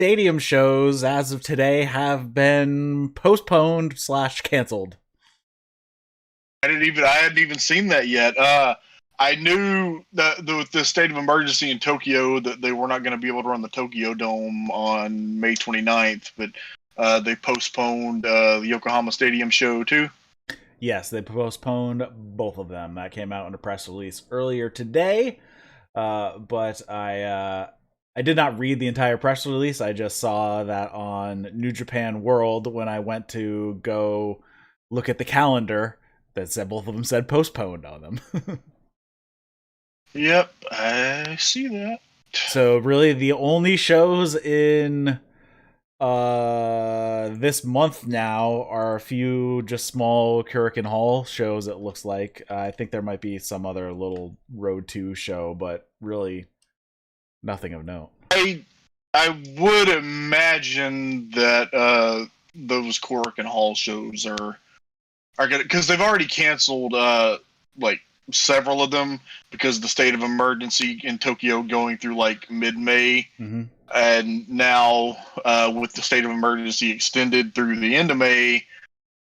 stadium shows as of today have been postponed / canceled. I hadn't even seen that yet. I knew that with the state of emergency in Tokyo that they were not going to be able to run the Tokyo Dome on May 29th, but they postponed the Yokohama Stadium show too. Yes, they postponed both of them. That came out in a press release earlier today, but I did not read the entire press release. I just saw that on New Japan World when I went to go look at the calendar that said both of them said postponed on them. Yep, I see that. So really the only shows in this month now are a few just small Kurikan Hall shows, it looks like. I think there might be some other little Road 2 show, but really nothing of note. I would imagine that those Kurikan Hall shows are gonna, because they've already canceled like several of them because of the state of emergency in Tokyo going through like mid-May. Mm-hmm. And now with the state of emergency extended through the end of May,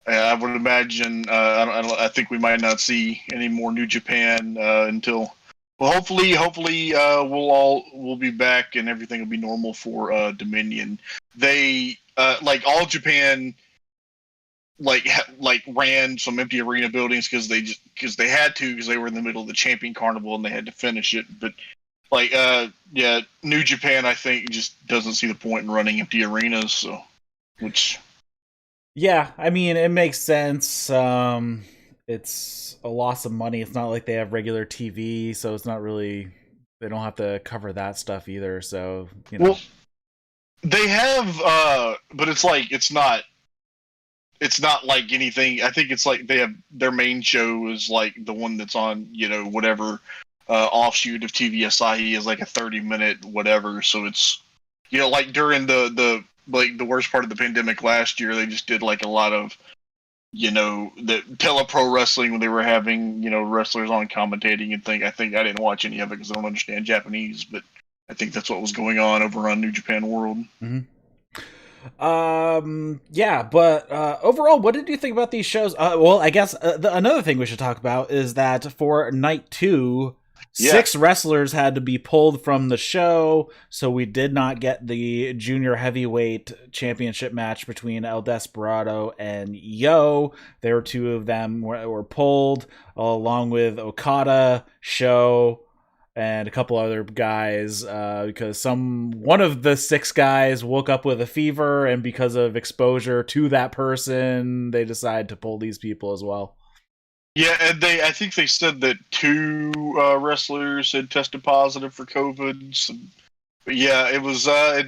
I would imagine I think we might not see any more New Japan until, well, hopefully we'll be back and everything will be normal for Dominion. They like All Japan like ran some empty arena buildings because they had to, because they were in the middle of the Champion Carnival and they had to finish it. But like New Japan, I think, just doesn't see the point in running empty arenas. So, yeah, I mean, it makes sense. It's a loss of money. It's not like they have regular TV, so it's not really, they don't have to cover that stuff either. So, you know. Well, they have, but it's like it's not like anything. I think it's like they have their main show is like the one that's on, whatever offshoot of TV Asahi is like a 30-minute whatever. So it's, like during the worst part of the pandemic last year, they just did like a lot of, the Telepro Wrestling when they were having, wrestlers on commentating and I think I didn't watch any of it because I don't understand Japanese, but I think that's what was going on over on New Japan World. Mm-hmm. Yeah, but overall, what did you think about these shows? Well, I guess another thing we should talk about is that for night 2, 6 wrestlers had to be pulled from the show, so we did not get the junior heavyweight championship match between El Desperado and Yo. There were 2 of them were pulled, along with Okada, Sho, and a couple other guys, because one of the 6 guys woke up with a fever, and because of exposure to that person, they decided to pull these people as well. Yeah, and I think they said that 2 wrestlers had tested positive for COVID. So, but yeah, it was. I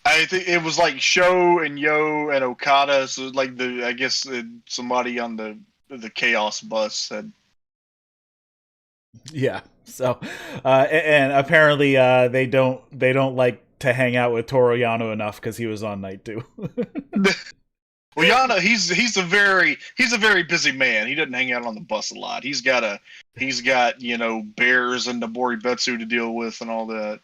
think it was like Sho and Yo and Okada. So like I guess somebody on the Chaos bus said. Yeah. So, and apparently, they don't like to hang out with Toru Yano enough because he was on night 2. Well, Yano, he's a very busy man. He doesn't hang out on the bus a lot. He's got bears and Nobori Betsu to deal with and all that.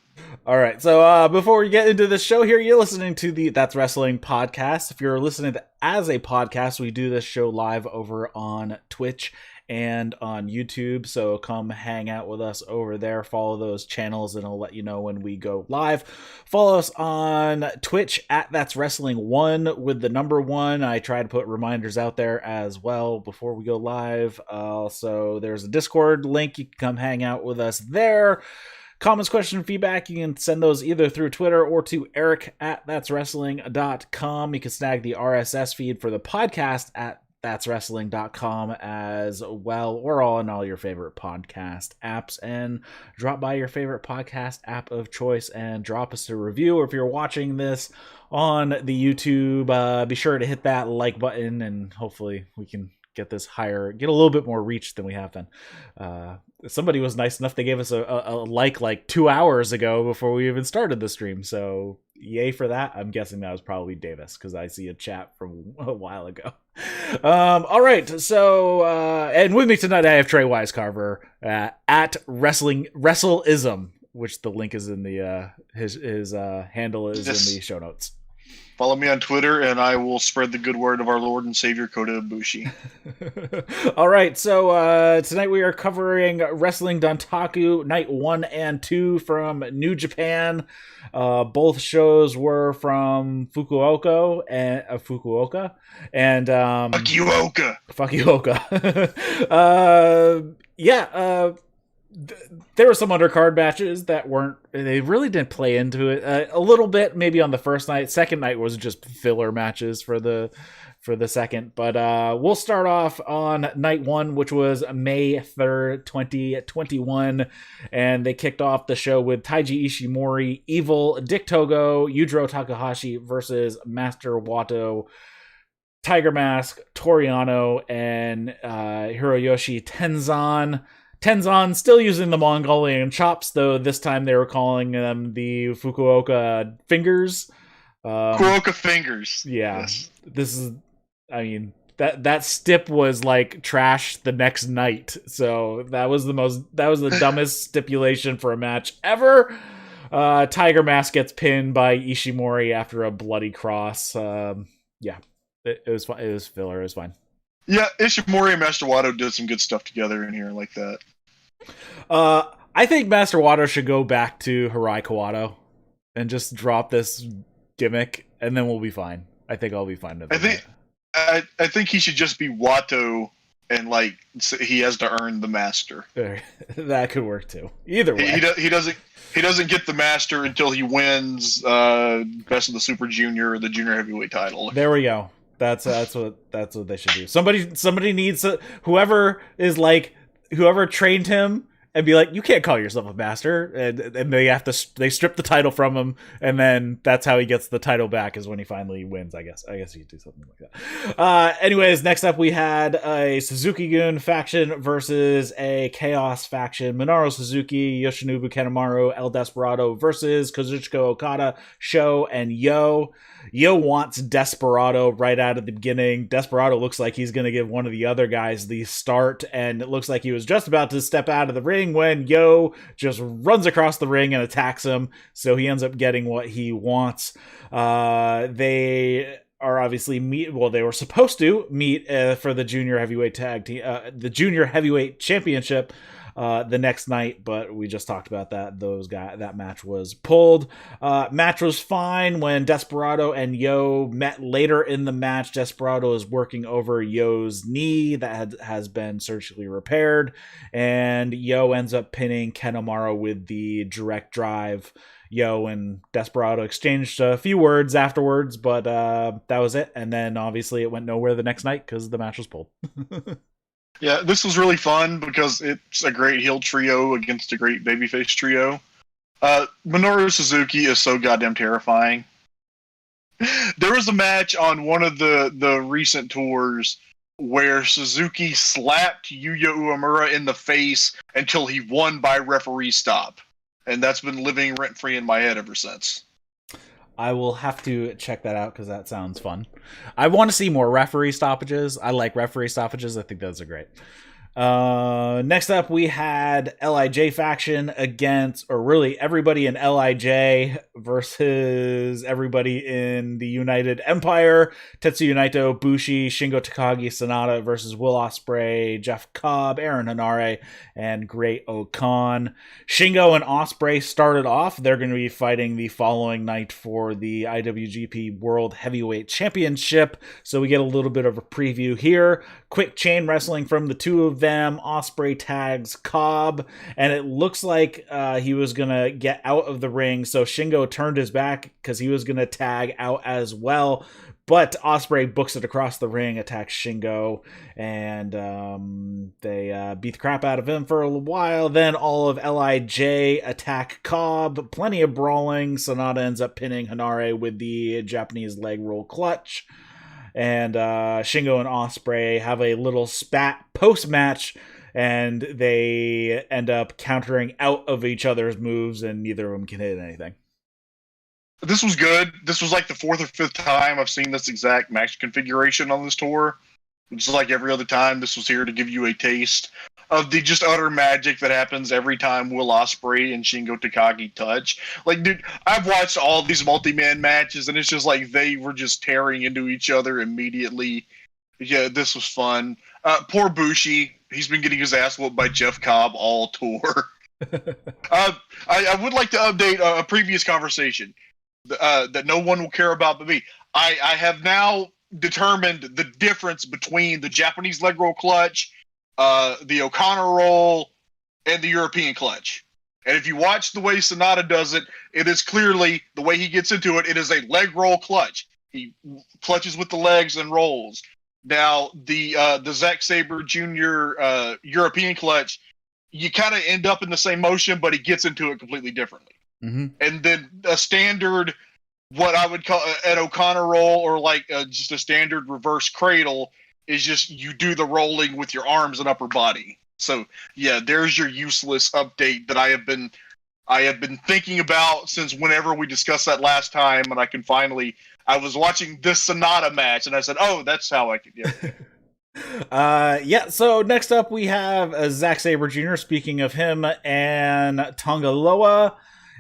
All right, so before we get into the show here, you're listening to the That's Wrestling podcast. If you're listening as a podcast, we do this show live over on Twitch and on YouTube, so come hang out with us over there. Follow those channels and I'll let you know when we go live. Follow us on Twitch at That's Wrestling 1 with the number 1. I try to put reminders out there as well before we go live. Also, there's a Discord link. You can come hang out with us there. Comments, questions, feedback, you can send those either through Twitter or to Eric at that'swrestling.com. You can snag the RSS feed for the podcast at that'swrestling.com as well, or on all your favorite podcast apps, and drop by your favorite podcast app of choice and drop us a review. Or if you're watching this on the YouTube, be sure to hit that like button, and hopefully we can get this higher, get a little bit more reach than we have been. Somebody was nice enough, they gave us a like 2 hours ago before we even started the stream, so yay for that. I'm guessing that was probably Davis, because I see a chat from a while ago. All right, so and with me tonight I have Trae Wisecarver at Wrestleism which the link is in the his handle is in the show notes. Follow me on Twitter, and I will spread the good word of our Lord and Savior Kota Ibushi. All right, so tonight we are covering Wrestling Dontaku Night 1 and 2 from New Japan. Both shows were from Fukuoka and Fukuoka. There were some undercard matches that they really didn't play into it a little bit, maybe on the first night. Second night was just filler matches for the second, but we'll start off on night 1, which was May 3rd, 2021, and they kicked off the show with Taiji Ishimori, Evil, Dick Togo, Yujiro Takahashi versus Master Wato, Tiger Mask, Yano, and Hiroyoshi Tenzan. Tenzan still using the Mongolian chops, though this time they were calling them the Fukuoka fingers. Fukuoka fingers. Yeah. Yes. This is, that stip was like trash the next night. So that was the dumbest stipulation for a match ever. Tiger Mask gets pinned by Ishimori after a bloody cross. It was fun. It was filler. It was fine. Yeah, Ishimori and Master Wato did some good stuff together in here like that. I think Master Wato should go back to Hirai Kawato and just drop this gimmick, and then we'll be fine. I think I'll be fine with it. I think he should just be Wato, and he has to earn the Master. That could work too. Either way, he doesn't get the Master until he wins Best of the Super Junior or the Junior Heavyweight title. There we go. That's what they should do. Somebody needs whoever trained him and be like, you can't call yourself a master, and they strip the title from him, and then that's how he gets the title back, is when he finally wins. I guess you could do something like that. Anyways, next up we had a Suzuki-gun faction versus a Chaos faction. Minoru Suzuki, Yoshinobu Kanemaru, El Desperado versus Kazuchika Okada, Sho, and Yo. Yo wants Desperado right out of the beginning. Desperado looks like he's going to give one of the other guys the start, and it looks like he was just about to step out of the ring when Yo just runs across the ring and attacks him, so he ends up getting what he wants. They are obviously they were supposed to meet for the Junior Heavyweight the Junior Heavyweight Championship the next night, but we just talked about that. That match was pulled. Match was fine when Desperado and Yo met later in the match. Desperado is working over Yo's knee that has been surgically repaired, and Yo ends up pinning Kanemaru with the direct drive. Yo and Desperado exchanged a few words afterwards, but that was it. And then obviously it went nowhere the next night because the match was pulled. Yeah, this was really fun because it's a great heel trio against a great babyface trio. Minoru Suzuki is so goddamn terrifying. There was a match on one of the recent tours where Suzuki slapped Yuya Uemura in the face until he won by referee stop. And that's been living rent-free in my head ever since. I will have to check that out because that sounds fun. I want to see more referee stoppages. I like referee stoppages. I think those are great. Next up, we had LIJ faction against, or really everybody in LIJ versus everybody in the United Empire. Tetsuya Naito, Bushi, Shingo Takagi, Sanada versus Will Ospreay, Jeff Cobb, Aaron Hanare, and Great-O-Khan. Shingo and Ospreay started off. They're going to be fighting the following night for the IWGP World Heavyweight Championship. So we get a little bit of a preview here. Quick chain wrestling from the two of them. Ospreay tags Cobb, and it looks like he was gonna get out of the ring, so Shingo turned his back because he was gonna tag out as well, but Ospreay books it across the ring, attacks Shingo, and they beat the crap out of him for a while. Then all of LIJ attack Cobb, plenty of brawling. Sanada ends up pinning Hanare with the Japanese leg roll clutch. And Shingo and Ospreay have a little spat post-match, and they end up countering out of each other's moves, and neither of them can hit anything. This was good. This was like the fourth or fifth time I've seen this exact match configuration on this tour. It's like every other time, this was here to give you a taste of the just utter magic that happens every time Will Ospreay and Shingo Takagi touch. Like, dude, I've watched all these multi-man matches, and it's just like they were just tearing into each other immediately. Yeah, this was fun. Poor Bushi. He's been getting his ass whooped by Jeff Cobb all tour. I would like to update a previous conversation that no one will care about but me. I have now determined the difference between the Japanese leg roll clutch, the O'Connor roll, and the European clutch. And if you watch the way Sanada does it, it is clearly, the way he gets into it, it is a leg roll clutch. He clutches with the legs and rolls. Now, the Zack Sabre Jr. European clutch, you kind of end up in the same motion, but he gets into it completely differently. Mm-hmm. And then a standard, what I would call an O'Connor roll, or like just a standard reverse cradle, is just you do the rolling with your arms and upper body. So yeah, there's your useless update that I have been thinking about since whenever we discussed that last time, and I was watching this Sanada match and I said, oh, that's how I could do it. So next up we have Zack Sabre Jr. Speaking of him, and Tonga Loa.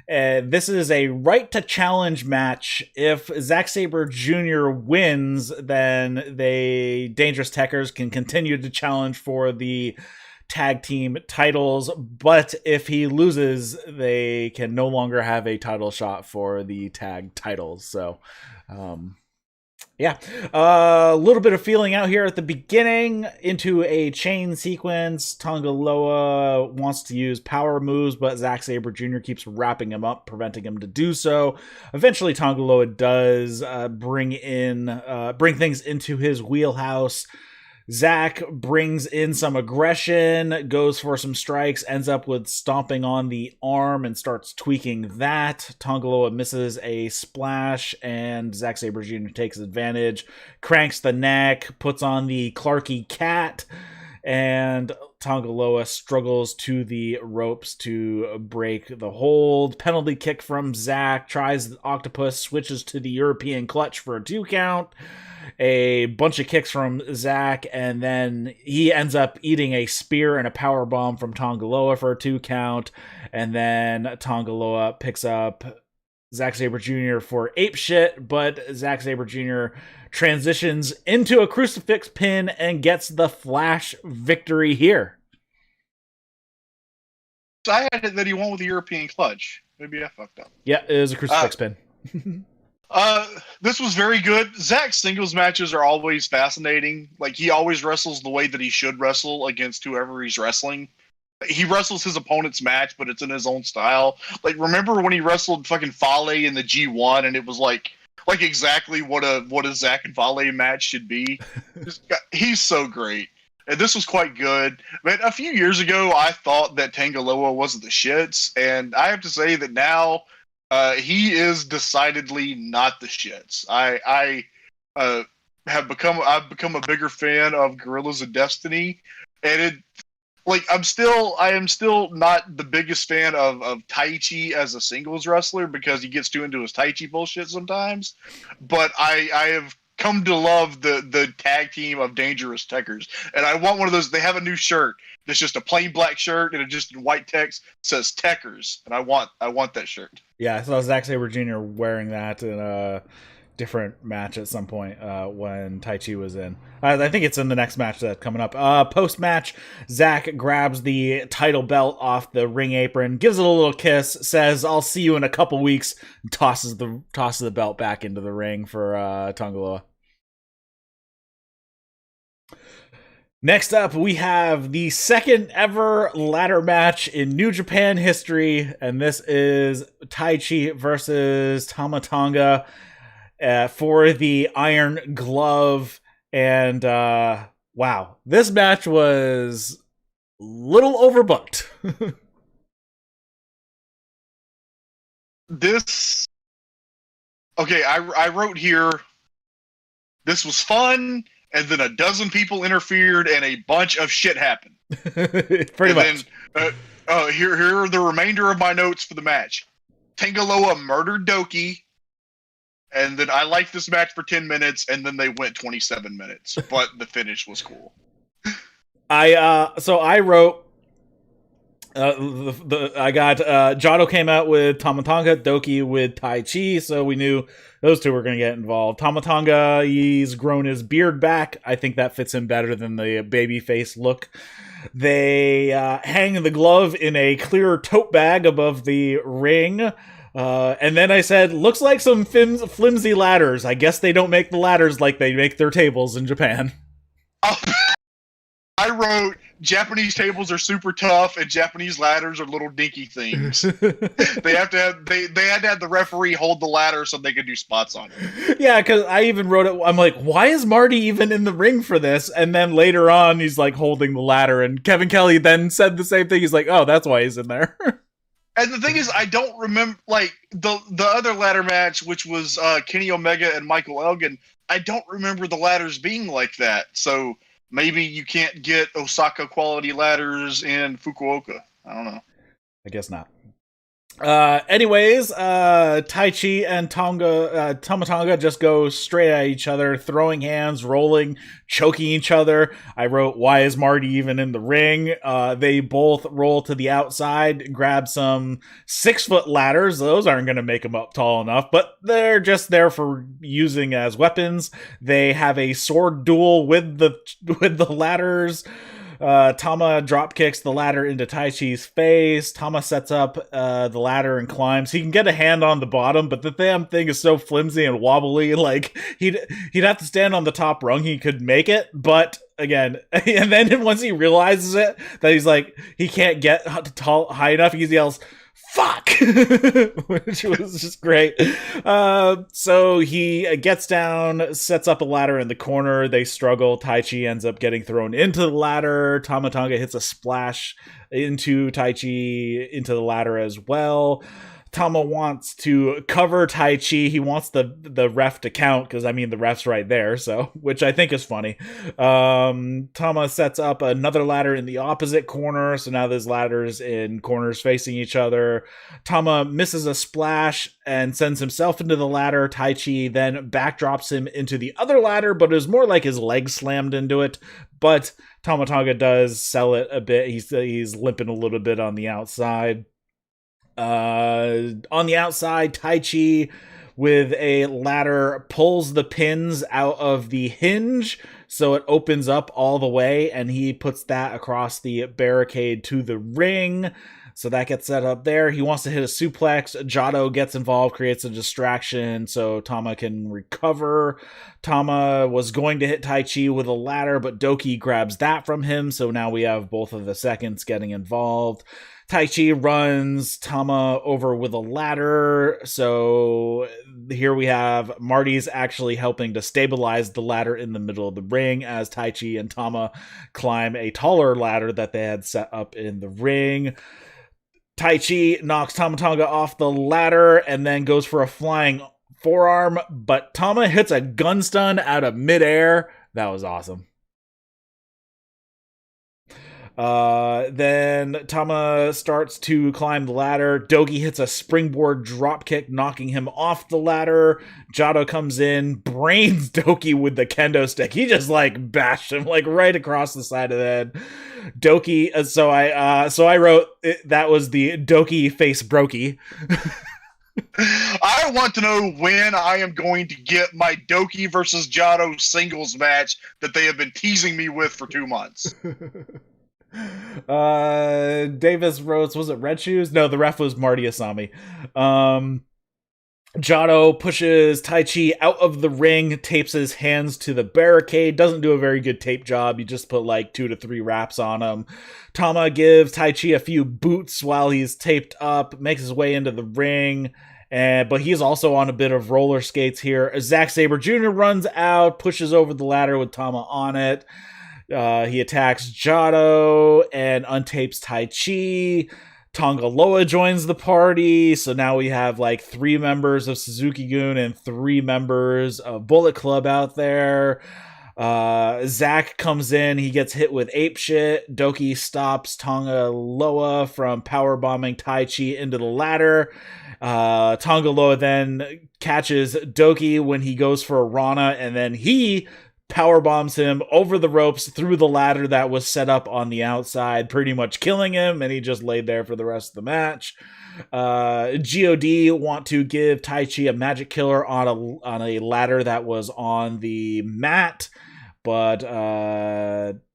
This is a right to challenge match. If Zack Sabre Jr. wins, then they Dangerous Tekkers can continue to challenge for the tag team titles, but if he loses, they can no longer have a title shot for the tag titles. So a little bit of feeling out here at the beginning into a chain sequence. Tonga Loa wants to use power moves, but Zack Sabre Jr. keeps wrapping him up, preventing him to do so. Eventually, Tonga Loa does bring things into his wheelhouse. Zack brings in some aggression, goes for some strikes, ends up with stomping on the arm and starts tweaking that. Tonga Loa misses a splash, and Zack Sabre Jr. takes advantage, cranks the neck, puts on the Clarky Cat, and Tonga Loa struggles to the ropes to break the hold. Penalty kick from Zack, tries the octopus, switches to the European clutch for a 2 count. A bunch of kicks from Zack, and then he ends up eating a spear and a power bomb from Tonga Loa for a 2 count, and then Tonga Loa picks up Zack Sabre Jr. for ape shit, but Zack Sabre Jr. transitions into a crucifix pin and gets the flash victory here. So I had it that he won with the European clutch. Maybe I fucked up. Yeah, it was a crucifix pin. This was very good. Zack's singles matches are always fascinating. Like, he always wrestles the way that he should wrestle against whoever he's wrestling. He wrestles his opponent's match, but it's in his own style. Like, remember when he wrestled fucking Fale in the G1, and it was like exactly what a Zack and Fale match should be. He's so great. And this was quite good. But a few years ago, I thought that Tonga Loa wasn't the shits, and I have to say that now he is decidedly not the shits. I've become a bigger fan of Gorillas of Destiny, and I am still not the biggest fan of Taichi as a singles wrestler because he gets too into his Taichi bullshit sometimes. But I have come to love the tag team of Dangerous Tekkers, and I want one of those. They have a new shirt that's just a plain black shirt and it just in white text says Tekkers, and I want that shirt. Yeah, I saw Zack Sabre Jr. wearing that in a different match at some point when Taichi was in. I think it's in the next match that's coming up. Post-match, Zack grabs the title belt off the ring apron, gives it a little kiss, says, "I'll see you in a couple weeks," and tosses the belt back into the ring for Tonga Loa. Next up, we have the second ever ladder match in New Japan history, and this is Taichi versus Tama Tonga for the Iron Glove. And wow, this match was a little overbooked. I wrote here, this was fun, and then a dozen people interfered, and a bunch of shit happened. Pretty much. Then, here are the remainder of my notes for the match. Tonga Loa murdered Doki, and then I liked this match for 10 minutes, and then they went 27 minutes. But the finish was cool. I wrote. I got Jado came out with Tamatanga, Doki with Taichi, so we knew those two were going to get involved. Tamatanga, he's grown his beard back. I think that fits him better than the babyface look. They hang the glove in a clear tote bag above the ring. And then I said, looks like some flimsy ladders. I guess they don't make the ladders like they make their tables in Japan. I wrote, Japanese tables are super tough and Japanese ladders are little dinky things. they had to have the referee hold the ladder so they could do spots on it. Yeah, because I even wrote it. I'm like, why is Marty even in the ring for this? And then later on, he's like holding the ladder, and Kevin Kelly then said the same thing. He's like, oh, that's why he's in there. And the thing is, I don't remember, like, the other ladder match, which was Kenny Omega and Michael Elgin, I don't remember the ladders being like that. So maybe you can't get Osaka quality ladders in Fukuoka. I don't know. I guess not. Anyways, Taichi and Tamatanga just go straight at each other, throwing hands, rolling, choking each other. I wrote, why is Marty even in the ring? They both roll to the outside, grab some 6-foot ladders. Those aren't going to make them up tall enough, but they're just there for using as weapons. They have a sword duel with the ladders. Tama drop kicks the ladder into Taichi's face. Tama sets up the ladder and climbs. He can get a hand on the bottom, but the damn thing is so flimsy and wobbly. Like he'd have to stand on the top rung. He could make it, but again, and then once he realizes it, that he's like he can't get high enough, he yells, fuck, which was just great. So he gets down, sets up a ladder in the corner. They struggle. Taichi ends up getting thrown into the ladder. Tamatanga hits a splash into Taichi into the ladder as well. Tama wants to cover Taichi. He wants the ref to count because, I mean, the ref's right there, so which I think is funny. Tama sets up another ladder in the opposite corner, so now there's ladders in corners facing each other. Tama misses a splash and sends himself into the ladder. Taichi then backdrops him into the other ladder, but it was more like his leg slammed into it. But Tamatanga does sell it a bit. He's limping a little bit on the outside. On the outside, Taichi with a ladder pulls the pins out of the hinge so it opens up all the way, and he puts that across the barricade to the ring. So that gets set up there. He wants to hit a suplex. Jado gets involved, creates a distraction so Tama can recover. Tama was going to hit Taichi with a ladder, but Doki grabs that from him. So now we have both of the seconds getting involved. Taichi runs Tama over with a ladder. So here we have Marty's actually helping to stabilize the ladder in the middle of the ring as Taichi and Tama climb a taller ladder that they had set up in the ring. Taichi knocks Tamatanga off the ladder and then goes for a flying forearm, but Tama hits a gun stun out of midair. That was awesome. Then Tama starts to climb the ladder. Doki hits a springboard drop kick, knocking him off the ladder. Jado comes in, brains Doki with the kendo stick. He just like bashed him like right across the side of the head. Doki. So I wrote that was the Doki face brokey. I want to know when I am going to get my Doki versus Jado singles match that they have been teasing me with for 2 months. Davis wrote, was it Red Shoes? No, the ref was Marty Asami. Jado pushes Taichi out of the ring, tapes his hands to the barricade, doesn't do a very good tape job. You just put like 2 to 3 wraps on him. Tama gives Taichi a few boots while he's taped up, makes his way into the ring, but he's also on a bit of roller skates here. Zack Sabre Jr. runs out, pushes over the ladder with Tama on it. He attacks Jado and untapes Taichi. Tonga Loa joins the party, so now we have like 3 members of Suzuki-gun and 3 members of Bullet Club out there. Zack comes in, he gets hit with ape shit. Doki stops Tonga Loa from powerbombing Taichi into the ladder. Tonga Loa then catches Doki when he goes for a Rana, and then he power bombs him over the ropes through the ladder that was set up on the outside, pretty much killing him, and he just laid there for the rest of the match. God want to give Taichi a magic killer on a ladder that was on the mat, but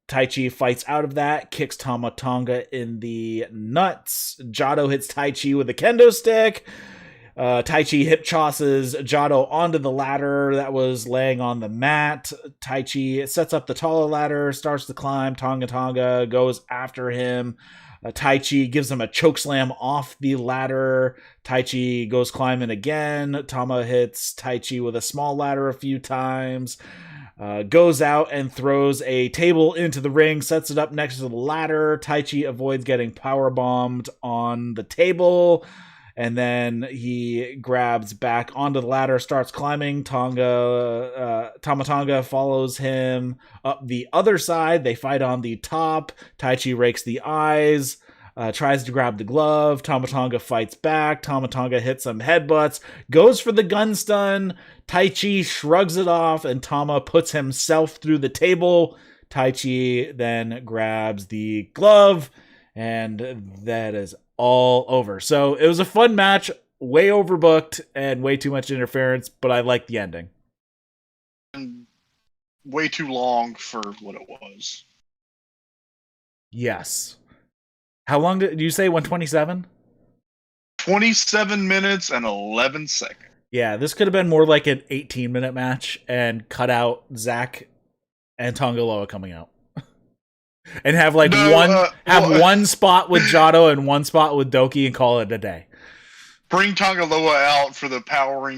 Taichi fights out of that, kicks Tama Tonga in the nuts. Jado hits Taichi with a kendo stick. Taichi hip tosses Jado onto the ladder that was laying on the mat. Taichi sets up the taller ladder, starts to climb. Tonga goes after him. Taichi gives him a chokeslam off the ladder. Taichi goes climbing again. Tama hits Taichi with a small ladder a few times. Goes out and throws a table into the ring, sets it up next to the ladder. Taichi avoids getting powerbombed on the table. And then he grabs back onto the ladder, starts climbing. Tama Tonga follows him up the other side. They fight on the top. Taichi rakes the eyes, tries to grab the glove. Tama Tonga fights back. Tama Tonga hits some headbutts, goes for the gun stun. Taichi shrugs it off, and Tama puts himself through the table. Taichi then grabs the glove, and that is all over. So it was a fun match, way overbooked and way too much interference, but I liked the ending. And way too long for what it was. Yes. How long did you say? 127? 27 minutes and 11 seconds. Yeah, this could have been more like an 18-minute match and cut out Zack and Tonga Loa coming out. And have like one spot with Jado and one spot with Doki and call it a day. Bring Tonga Loa out for the power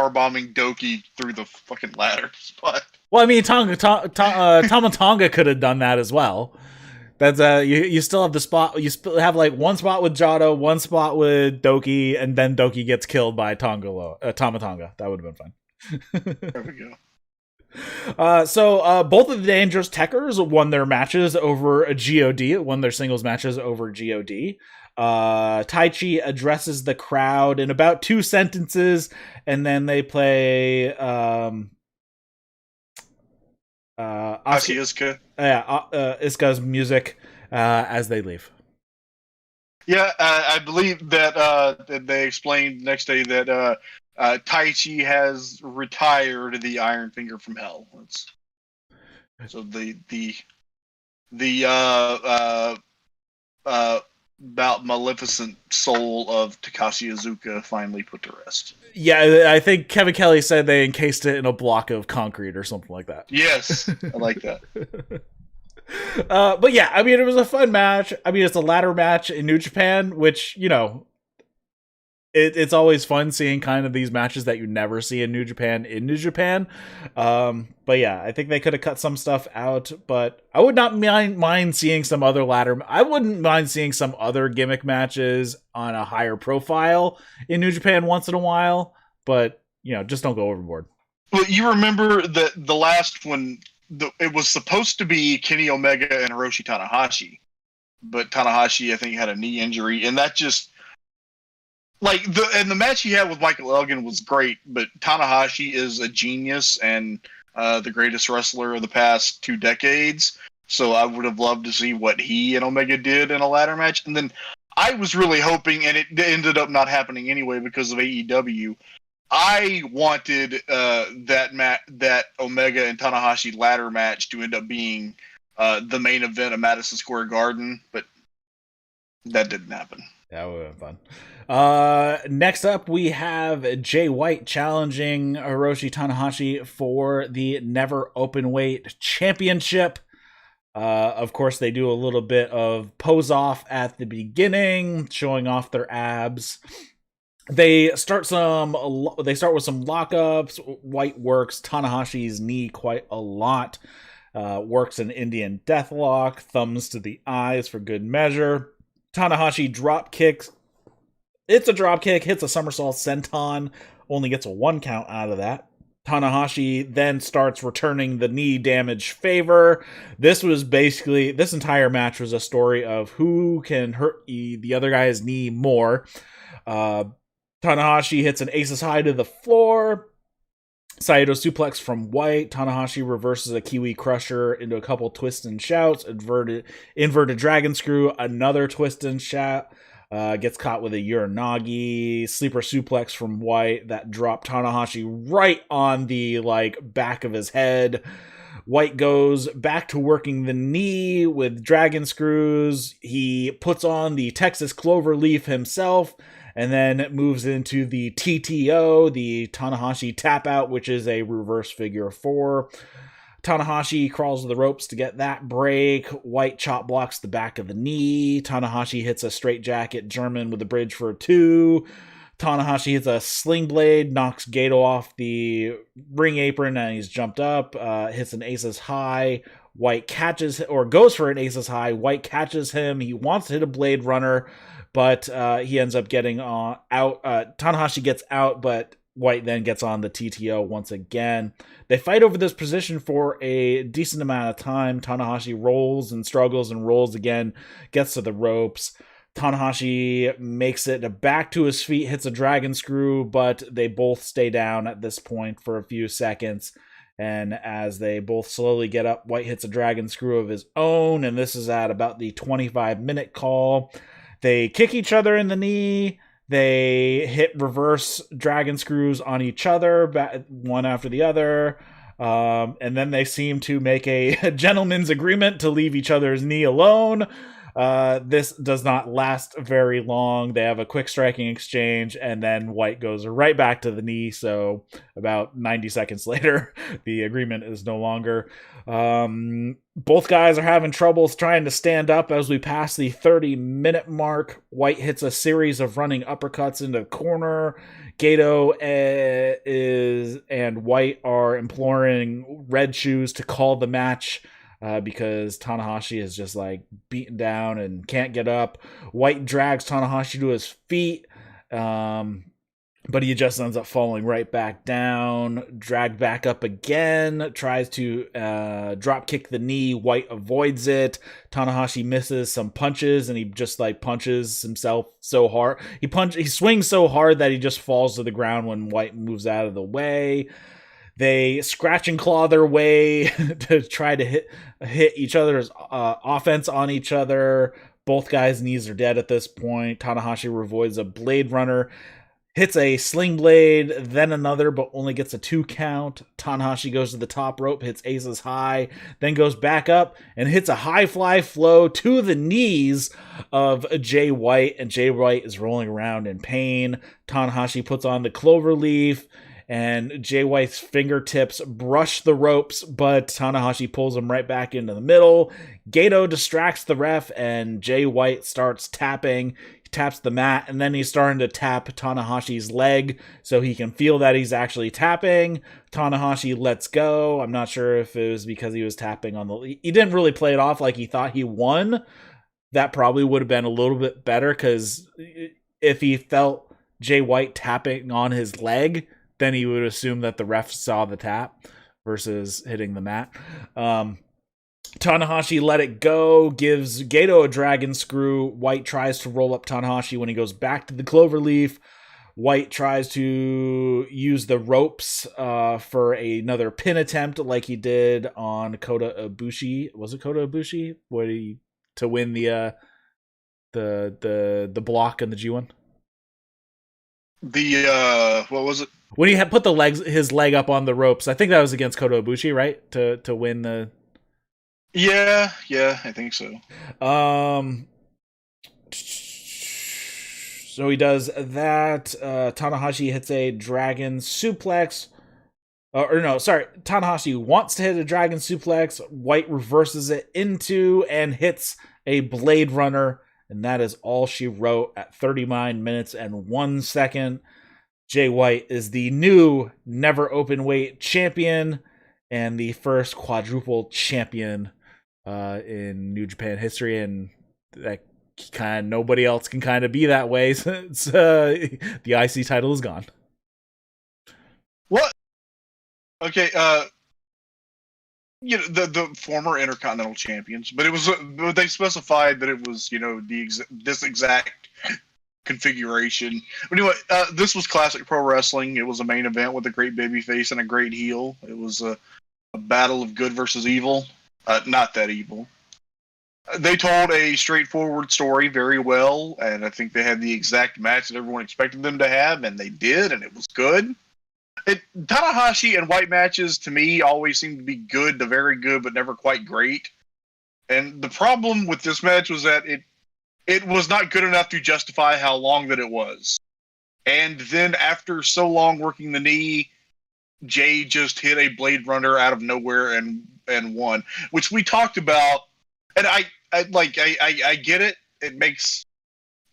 bombing Doki through the fucking ladder spot. Well, I mean, Tama Tonga could have done that as well. That's you still have the spot. You have like one spot with Jado, one spot with Doki, and then Doki gets killed by Tama Tonga. That would have been fun. There we go. So both of the Dangerous Techers won their matches over a God, won their singles matches over God. Taichi addresses the crowd in about 2 sentences, and then they play Iska's music as they leave. Yeah, I believe that they explained the next day that Taichi has retired the Iron Finger from Hell. So the about maleficent soul of Takashi Iizuka finally put to rest. Yeah, I think Kevin Kelly said they encased it in a block of concrete or something like that. Yes, I like that. But yeah, I mean, it was a fun match. I mean, it's a ladder match in New Japan, which, you know, it's always fun seeing kind of these matches that you never see in New Japan. But yeah, I think they could have cut some stuff out, but I would not mind seeing some other ladder. I wouldn't mind seeing some other gimmick matches on a higher profile in New Japan once in a while, but you know, just don't go overboard. Well, you remember that the last one, it was supposed to be Kenny Omega and Hiroshi Tanahashi, but Tanahashi, I think, had a knee injury, and that just the match he had with Michael Elgin was great, but Tanahashi is a genius and the greatest wrestler of the past 2 decades. So I would have loved to see what he and Omega did in a ladder match. And then I was really hoping, and it ended up not happening anyway because of AEW. I wanted that Omega and Tanahashi ladder match to end up being the main event of Madison Square Garden, but that didn't happen. That would have been fun. Next up, we have Jay White challenging Hiroshi Tanahashi for the Never Openweight Championship. Of course, they do a little bit of pose off at the beginning, showing off their abs. They start with some lockups. White works Tanahashi's knee quite a lot. Works an Indian deathlock, thumbs to the eyes for good measure. Tanahashi drop kicks. It's a drop kick, hits a somersault senton, only gets a 1 count out of that. Tanahashi then starts returning the knee damage favor. This entire match was a story of who can hurt the other guy's knee more. Tanahashi hits an aces high to the floor. Saito suplex from White. Tanahashi reverses a Kiwi Crusher into a couple twists and shouts. Inverted Dragon Screw. Another twist and shout. Gets caught with a Uranagi. Sleeper suplex from White that dropped Tanahashi right on the back of his head. White goes back to working the knee with dragon screws. He puts on the Texas Cloverleaf himself and then moves into the TTO, the Tanahashi tap out, which is a reverse figure 4. Tanahashi crawls to the ropes to get that break. White chop blocks the back of the knee. Tanahashi hits a straight jacket German with a bridge for a 2. Tanahashi hits a sling blade, knocks Gato off the ring apron, and he's jumped up. Hits an aces high. White catches, or goes for an aces high. White catches him. He wants to hit a blade runner, but he ends up getting out. Tanahashi gets out, but White then gets on the TTO once again. They fight over this position for a decent amount of time. Tanahashi rolls and struggles and rolls again, gets to the ropes. Tanahashi makes it back to his feet, hits a dragon screw, but they both stay down at this point for a few seconds. And as they both slowly get up, White hits a dragon screw of his own, and this is at about the 25-minute call. They kick each other in the knee. They hit reverse dragon screws on each other, one after the other. And then they seem to make a gentleman's agreement to leave each other's knee alone. This does not last very long. They have a quick striking exchange, and then White goes right back to the knee. So about 90 seconds later, the agreement is no longer. Both guys are having troubles trying to stand up as we pass the 30-minute mark. White hits a series of running uppercuts into the corner. Gato and White are imploring Red Shoes to call the match. Because Tanahashi is just beaten down and can't get up. White drags Tanahashi to his feet, but he just ends up falling right back down. Dragged back up again, tries to drop kick the knee. White avoids it. Tanahashi misses some punches, and he just punches himself so hard. He swings so hard that he just falls to the ground when White moves out of the way. They scratch and claw their way to try to hit each other's offense on each other. Both guys' knees are dead at this point. Tanahashi avoids a blade runner, hits a sling blade, then another, but only gets a 2 count. Tanahashi goes to the top rope, hits aces high, then goes back up and hits a high fly flow to the knees of Jay White, and Jay White is rolling around in pain. Tanahashi puts on the cloverleaf, and Jay White's fingertips brush the ropes, but Tanahashi pulls him right back into the middle. Gato distracts the ref, and Jay White starts tapping. He taps the mat, and then he's starting to tap Tanahashi's leg so he can feel that he's actually tapping. Tanahashi lets go. I'm not sure if it was because he was tapping on the... He didn't really play it off like he thought he won. That probably would have been a little bit better, because if he felt Jay White tapping on his leg, then he would assume that the ref saw the tap versus hitting the mat. Tanahashi let it go, gives Gato a dragon screw. White tries to roll up Tanahashi when he goes back to the cloverleaf. White tries to use the ropes for another pin attempt like he did on Kota Ibushi. Was it Kota Ibushi? To win the block in the G1? What was it? When he had put his leg up on the ropes, I think that was against Kota Ibushi, right? To win the... Yeah, I think so. So he does that. Tanahashi hits a dragon suplex. Tanahashi wants to hit a dragon suplex. White reverses it into and hits a blade runner. And that is all she wrote at 39 minutes and 1 second. Jay White is the new Never Openweight champion and the first quadruple champion in New Japan history. And that nobody else can kind of be that way since the IC title is gone. What? Okay, the former Intercontinental champions, but it was they specified that it was this exact configuration. But anyway, this was classic pro wrestling. It was a main event with a great babyface and a great heel. It was a battle of good versus evil. Not that evil. They told a straightforward story very well, and I think they had the exact match that everyone expected them to have, and they did, and it was good. Tanahashi and White matches, to me, always seem to be good to very good, but never quite great. And the problem with this match was that it was not good enough to justify how long that it was. And then after so long working the knee, Jay just hit a Blade Runner out of nowhere and won, which we talked about. And I get it. It makes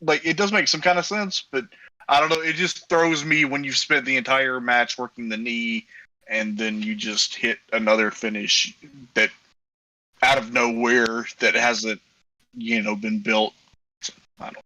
it does make some kind of sense, but I don't know. It just throws me when you've spent the entire match working the knee and then you just hit another finish that out of nowhere that hasn't been built. I don't know.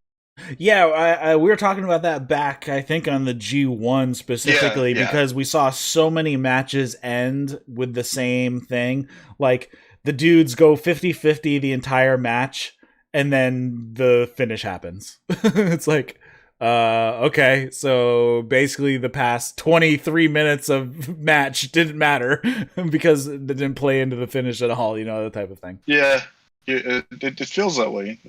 Yeah, we were talking about that back, I think, on the G1 specifically, because we saw so many matches end with the same thing. Like, the dudes go 50-50 the entire match, and then the finish happens. It's like, okay, so basically the past 23 minutes of match didn't matter because it didn't play into the finish at all, that type of thing. Yeah, it feels that way.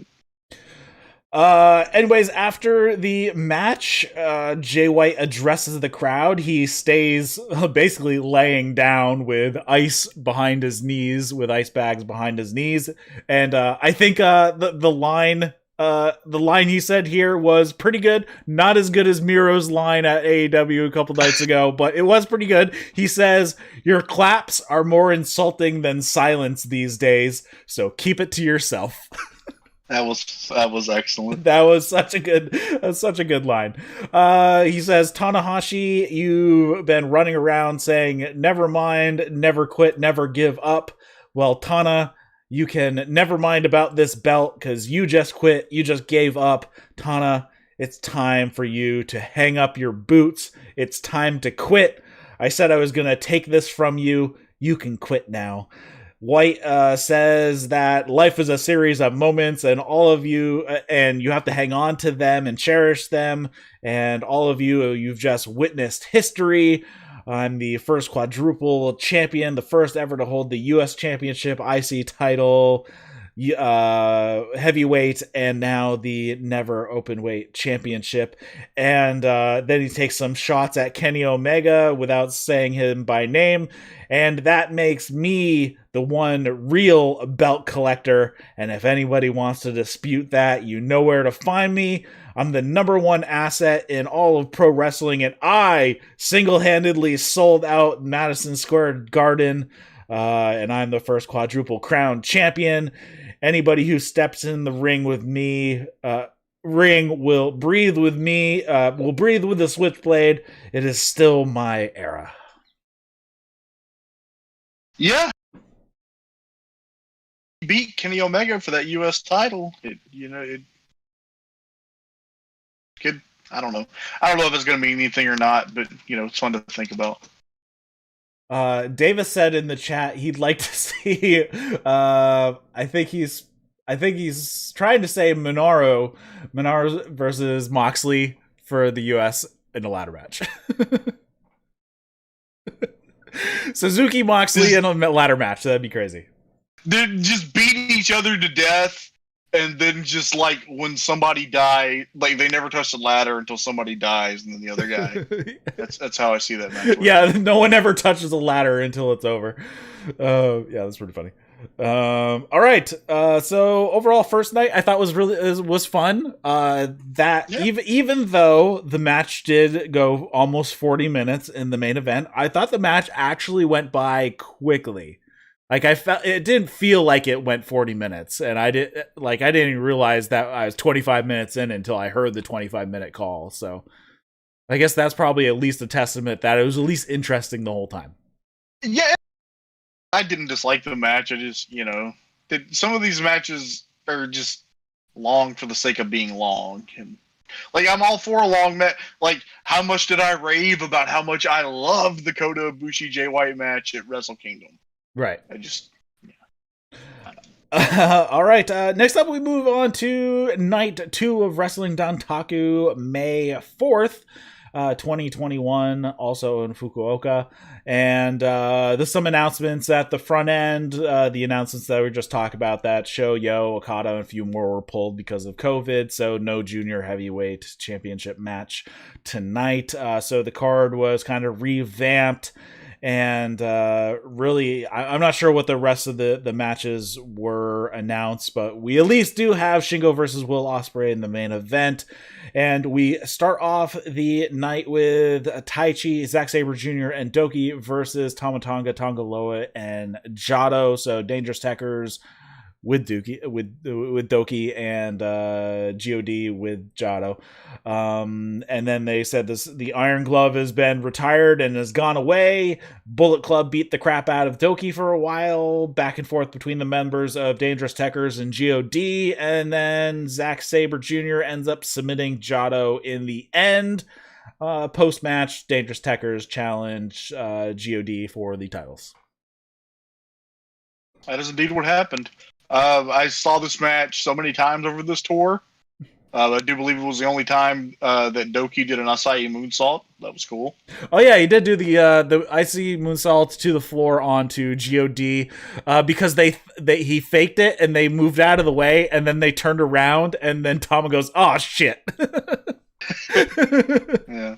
Anyways, after the match, Jay White addresses the crowd. He stays basically laying down with ice behind his knees, with ice bags behind his knees. And I think the line he said here was pretty good. Not as good as Miro's line at AEW a couple nights ago, but it was pretty good. He says, "Your claps are more insulting than silence these days, so keep it to yourself." That was excellent. That was such a good line. He says, "Tanahashi, you've been running around saying never mind, never quit, never give up. Well, Tana, you can never mind about this belt because you just quit, you just gave up. Tana, it's time for you to hang up your boots. It's time to quit. I said I was going to take this from you. You can quit now." White says that life is a series of moments, and all of you, and you have to hang on to them and cherish them. And all of you, you've just witnessed history. I'm the first quadruple champion, the first ever to hold the U.S. Championship, IC title, heavyweight, and now the Never Openweight Championship. And then he takes some shots at Kenny Omega without saying him by name. And that makes me the one real belt collector. And if anybody wants to dispute that, you know where to find me. I'm the number one asset in all of pro wrestling, and I single-handedly sold out Madison Square Garden. And I'm the first quadruple crown champion. Anybody who steps in the ring with me, will breathe with me, will breathe with the Switchblade. It is still my era. Yeah. Beat Kenny Omega for that U.S. title. It could. I don't know if it's going to mean anything or not, but it's fun to think about. Davis said in the chat he'd like to see. I think he's trying to say Minoru versus Moxley for the U.S. in a ladder match. Suzuki Moxley in a ladder match. That'd be crazy. They're just beating each other to death, and then just like when somebody dies, like they never touch the ladder until somebody dies, and then the other guy. That's how I see that match. Yeah, no one ever touches a ladder until it's over. Yeah, that's pretty funny. All right. So overall, first night I thought was fun. Even though the match did go almost 40 minutes in the main event, I thought the match actually went by quickly. Like I felt it didn't feel like it went 40 minutes, and I didn't even realize that I was 25 minutes in until I heard the 25-minute call. So I guess that's probably at least a testament that it was at least interesting the whole time. Yeah. I didn't dislike the match. I just, some of these matches are just long for the sake of being long. And I'm all for a long match. Like, how much did I rave about how much I loved the Kota Ibushi Jay White match at Wrestle Kingdom? Right. I just, All right. Next up, we move on to night 2 of Wrestling Dontaku, May 4th. 2021, also in Fukuoka. And there's some announcements at the front end. The announcements that we just talked about, that Shoyo, Okada, and a few more were pulled because of COVID. So no junior heavyweight championship match tonight. So the card was kind of revamped. And really, I'm not sure what the rest of the matches were announced, but we at least do have Shingo versus Will Ospreay in the main event. And we start off the night with Taichi, Zack Sabre Jr., and Doki versus Tama Tonga, Tonga Loa, and Jado. So Dangerous Tekkers with Doki and God with Jado. And then they said the Iron Glove has been retired and has gone away. Bullet Club beat the crap out of Doki for a while, back and forth between the members of Dangerous Tekkers and God, and then Zack Sabre Jr. ends up submitting Jado in the end. Post-match, Dangerous Tekkers challenge God for the titles. That is indeed what happened. I saw this match so many times over this tour. I do believe it was the only time that Doki did an Asai moonsault. That was cool. Oh yeah, he did do the icy moonsault to the floor onto God because he faked it and they moved out of the way, and then they turned around and then Tama goes, "Oh shit." Yeah.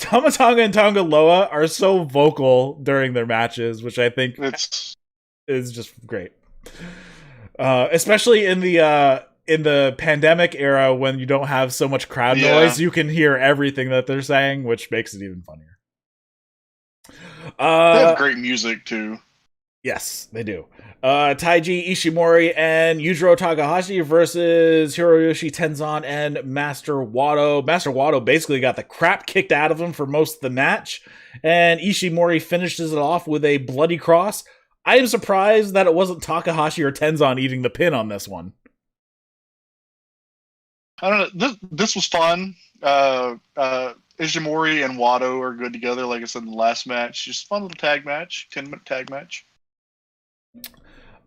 Tama Tonga and Tonga Loa are so vocal during their matches, which I think is just great. Especially in the pandemic era, when you don't have so much crowd noise, you can hear everything that they're saying, which makes it even funnier. They have great music too. Yes, they do. Taiji, Ishimori, and Yujiro Takahashi versus Hiroyoshi, Tenzan, and Master Wato. Master Wato basically got the crap kicked out of him for most of the match, and Ishimori finishes it off with a bloody cross. I am surprised that it wasn't Takahashi or Tenzan eating the pin on this one. I don't know. This was fun. Ishimori and Wato are good together, like I said in the last match. Just a fun little tag match, 10-minute tag match.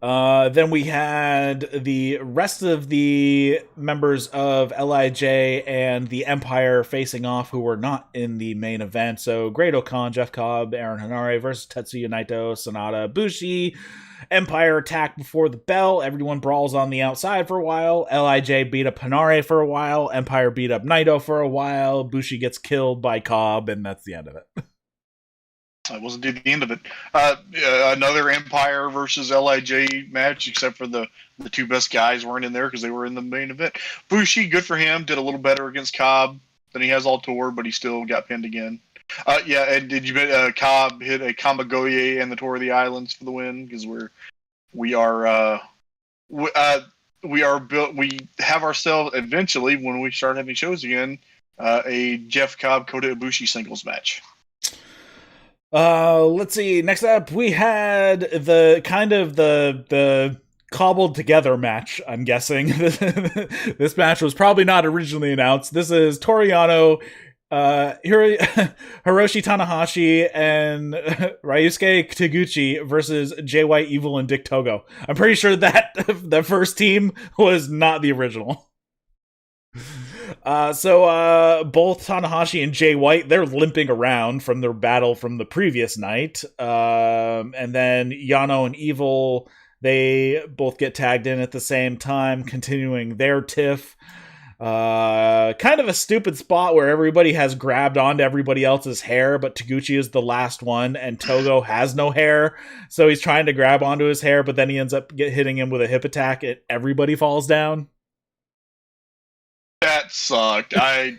Then we had the rest of the members of LIJ and the Empire facing off, who were not in the main event. So Great-O-Khan, Jeff Cobb, Aaron Henare versus Tetsuya Naito, Sanada, Bushi. Empire attacked before the bell. Everyone brawls on the outside for a while. LIJ beat up Henare for a while. Empire beat up Naito for a while. Bushi gets killed by Cobb, and that's the end of it. That wasn't the end of it. Another Empire versus LIJ match, except for the two best guys weren't in there because they were in the main event. Bushi, good for him, did a little better against Cobb than he has all tour, but he still got pinned again. And did you bet Cobb hit a Kamagoye and the Tour of the Islands for the win? Because we have ourselves eventually, when we start having shows again, a Jeff Cobb Kota Ibushi singles match. Let's see. Next up, we had the cobbled together match, I'm guessing. This match was probably not originally announced. This is Toru Yano, Hiroshi Tanahashi, and Ryusuke Taguchi versus Jay White, Evil, and Dick Togo. I'm pretty sure that the first team was not the original. So both Tanahashi and Jay White, they're limping around from their battle from the previous night. And then Yano and Evil, they both get tagged in at the same time, continuing their tiff. Kind of a stupid spot where everybody has grabbed onto everybody else's hair, but Taguchi is the last one, and Togo has no hair, so he's trying to grab onto his hair, but then he ends up hitting him with a hip attack, and everybody falls down. That sucked. I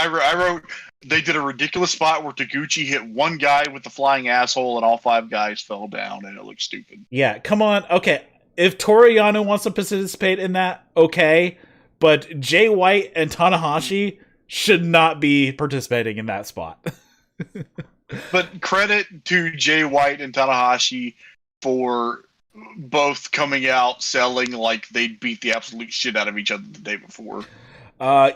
wrote, they did a ridiculous spot where Taguchi hit one guy with the flying asshole and all five guys fell down, and it looked stupid. Yeah, come on. Okay, if Toru Yano wants to participate in that, okay, but Jay White and Tanahashi should not be participating in that spot. But credit to Jay White and Tanahashi for both coming out selling like they'd beat the absolute shit out of each other the day before.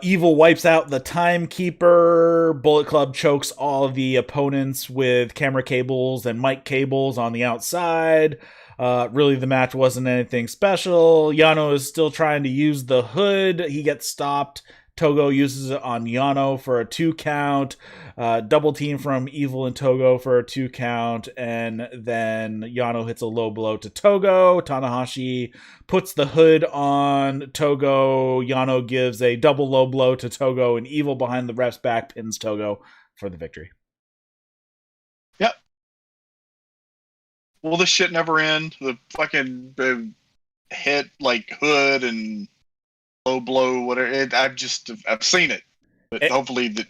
Evil wipes out the Timekeeper. Bullet Club chokes all of the opponents with camera cables and mic cables on the outside. Really, the match wasn't anything special. Yano is still trying to use the hood. He gets stopped. Togo uses it on Yano for a 2 count. Double team from Evil and Togo for a 2 count. And then Yano hits a low blow to Togo. Tanahashi puts the hood on Togo. Yano gives a double low blow to Togo. And Evil behind the ref's back pins Togo for the victory. Yep. Will this shit never end? The fucking hit like hood and low blow, whatever. I've seen it, but hopefully the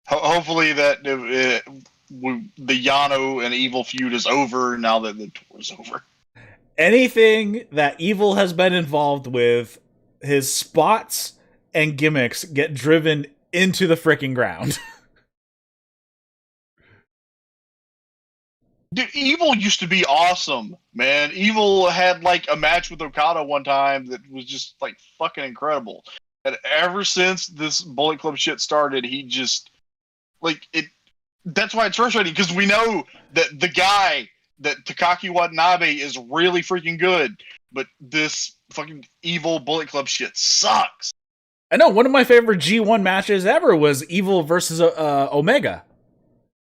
Yano and Evil feud is over now that the tour is over. Anything that Evil has been involved with, his spots and gimmicks get driven into the freaking ground. Dude, Evil used to be awesome, man. Evil had like a match with Okada one time that was just like fucking incredible. And ever since this Bullet Club shit started, he just like it. That's why it's frustrating, because we know that the guy, that Takaki Watanabe, is really freaking good, but this fucking Evil Bullet Club shit sucks. I know, one of my favorite G1 matches ever was Evil versus Omega.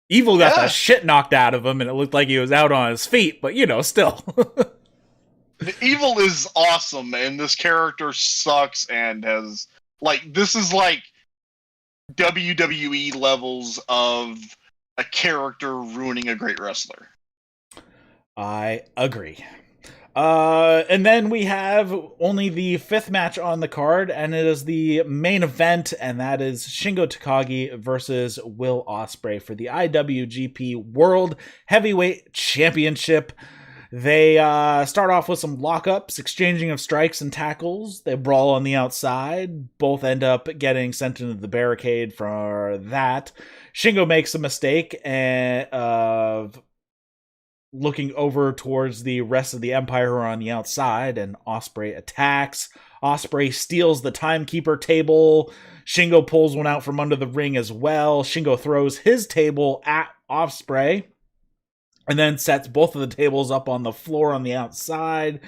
Evil got the shit knocked out of him, and it looked like he was out on his feet, but, you know, still. The Evil is awesome, and this character sucks, and has, like, this is like WWE levels of a character ruining a great wrestler. I agree. And then we have only the 5th match on the card, and it is the main event, and that is Shingo Takagi versus Will Ospreay for the IWGP World Heavyweight Championship. They start off with some lockups, exchanging of strikes and tackles. They brawl on the outside. Both end up getting sent into the barricade for that. Shingo makes a mistake of looking over towards the rest of the Empire who are on the outside, and Ospreay attacks. Ospreay steals the timekeeper table. Shingo pulls one out from under the ring as well. Shingo throws his table at Ospreay and then sets both of the tables up on the floor on the outside.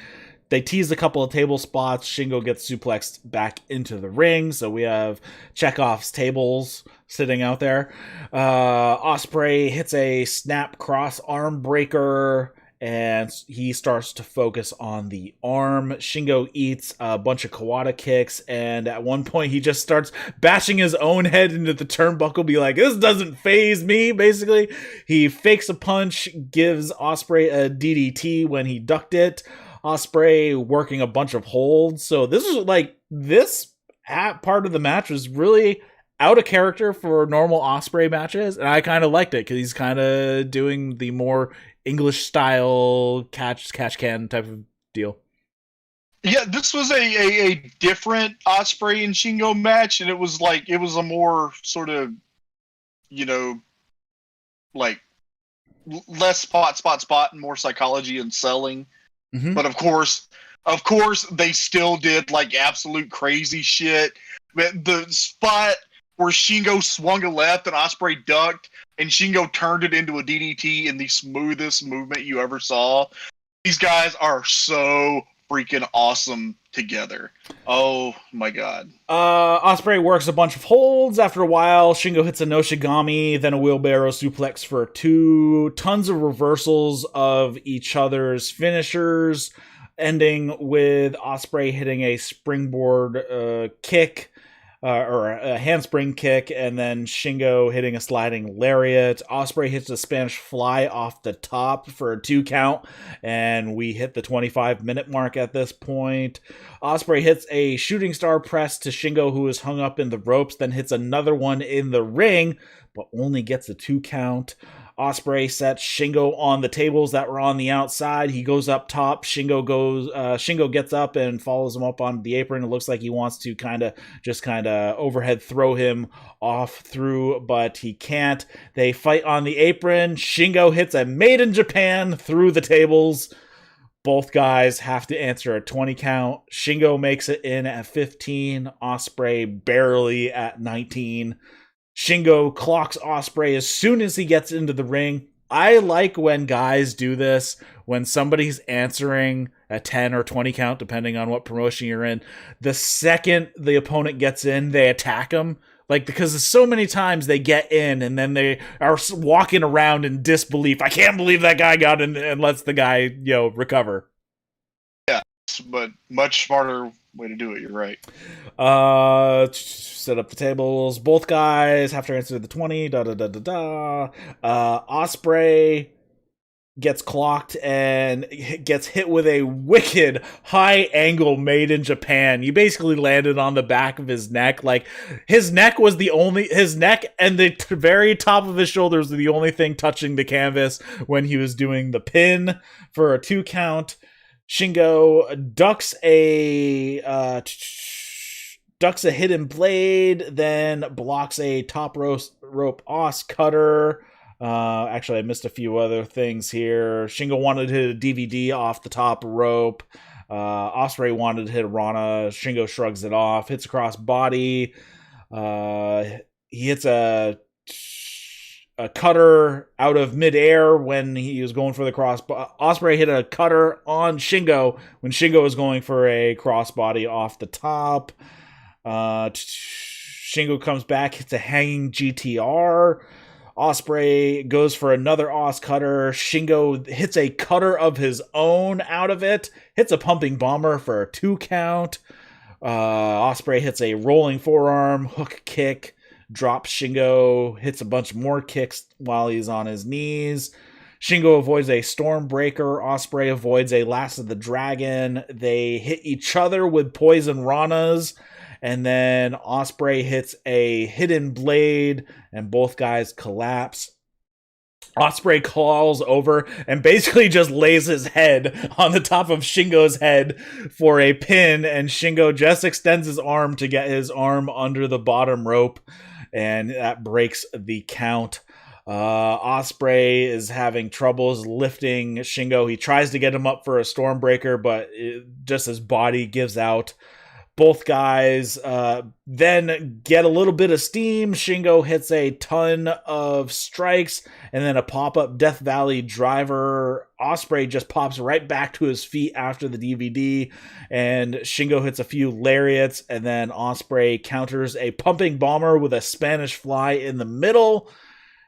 They tease a couple of table spots. Shingo gets suplexed back into the ring. So we have Chekhov's tables sitting out there. Ospreay hits a snap cross arm breaker, and he starts to focus on the arm. Shingo eats a bunch of Kawada kicks, and at one point he just starts bashing his own head into the turnbuckle, be like, this doesn't faze me, basically. He fakes a punch, gives Ospreay a DDT when he ducked it. Ospreay working a bunch of holds. So this is like, this part of the match was really out of character for normal Ospreay matches, and I kind of liked it because he's kind of doing the more English style catch can type of deal. Yeah, this was a different Ospreay and Shingo match, and it was a more sort of, you know, like less spot, and more psychology and selling. Mm-hmm. But of course, they still did like absolute crazy shit. The spot where Shingo swung a left and Ospreay ducked, and Shingo turned it into a DDT in the smoothest movement you ever saw. These guys are so freaking awesome together. Oh my god. Ospreay works a bunch of holds. After a while, Shingo hits a Noshigami, then a wheelbarrow suplex for 2. Tons of reversals of each other's finishers, ending with Ospreay hitting a springboard kick. Or a handspring kick, and then Shingo hitting a sliding lariat. Ospreay hits a Spanish fly off the top for a 2 count, and we hit the 25-minute mark at this point. Ospreay hits a shooting star press to Shingo, who is hung up in the ropes, then hits another one in the ring, but only gets a 2 count. Ospreay sets Shingo on the tables that were on the outside. He goes up top. Shingo gets up and follows him up on the apron. It looks like he wants to kind of overhead throw him off through, but he can't. They fight on the apron. Shingo hits a Made in Japan through the tables. Both guys have to answer a 20 count. Shingo makes it in at 15. Ospreay barely at 19. Shingo clocks Ospreay as soon as he gets into the ring. I like when guys do this, when somebody's answering a 10 or 20 count, depending on what promotion you're in. The second the opponent gets in, they attack them. Like, because so many times they get in and then they are walking around in disbelief. I can't believe that guy got in, and lets the guy, recover. Yeah, but much smarter way to do it. You're right. Set up the tables. Both guys have to answer the 20. Ospreay gets clocked and gets hit with a wicked high angle made in Japan. You basically landed on the back of his neck. Like, his neck and the very top of his shoulders were the only thing touching the canvas when he was doing the pin for a 2 count. Shingo ducks a hidden blade, then blocks a top rope Os cutter. Actually, I missed a few other things here. Shingo wanted to hit a DVD off the top rope. Ospreay wanted to hit a Rana. Shingo shrugs it off, hits across body. He hits a cutter out of midair when he was going for the cross. Ospreay hit a cutter on Shingo when Shingo was going for a crossbody off the top. Shingo comes back, hits a hanging GTR. Ospreay goes for another Os cutter. Shingo hits a cutter of his own out of it. Hits a pumping bomber for a 2 count. Ospreay hits a rolling forearm hook kick. Drops Shingo. Hits a bunch more kicks while he's on his knees. Shingo avoids a Stormbreaker. Ospreay avoids a Last of the Dragon. They hit each other with poison Ranas. And then Ospreay hits a hidden blade, and both guys collapse. Ospreay calls over and basically just lays his head on the top of Shingo's head for a pin, and Shingo just extends his arm to get his arm under the bottom rope, and that breaks the count. Ospreay is having troubles lifting Shingo. He tries to get him up for a Stormbreaker, but just his body gives out. Both guys then get a little bit of steam. Shingo hits a ton of strikes and then a pop-up Death Valley driver. Ospreay just pops right back to his feet after the DVD, and Shingo hits a few lariats, and then Ospreay counters a pumping bomber with a Spanish fly in the middle.